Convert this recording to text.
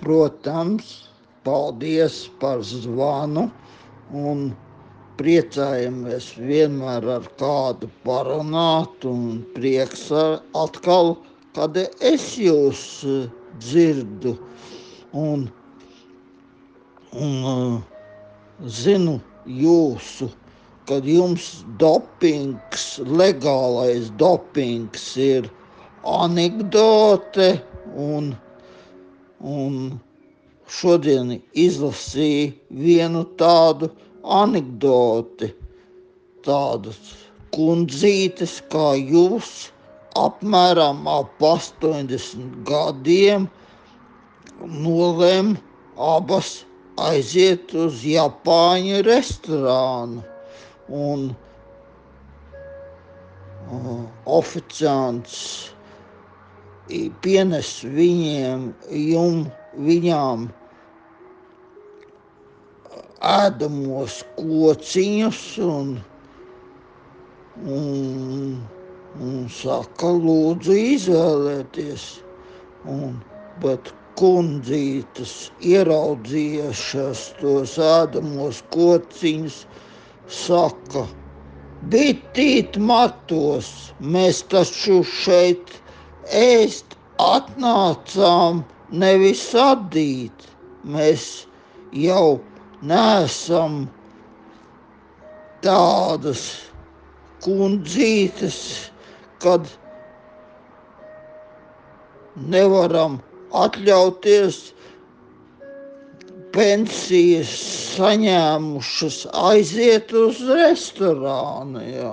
Protams, paldies par zvanu un priecājamies vienmēr ar kādu parunāt un prieks atkal, kad es jūs dzirdu un zinu jūsu, kad jums dopings, legālais dopings ir anekdote un šodien izlasīju vienu tādu anekdoti, tādas kundzītes kā jūs, apmēram ap 80 gadiem, nolēma abas aiziet uz Japāņu restorānu un oficiants pienes viņām ēdamos kociņus un saka, lūdzu izvēlēties. Bet kundzītes ieraudzījušas tos ēdamos kociņus, saka, bitīt matos, mēs taču šeit ēst atnācām, nevis adīt. Mēs jau neesam tādas kundzītes, kad nevaram atļauties pensijas saņēmušas aiziet uz restorānu. Jā.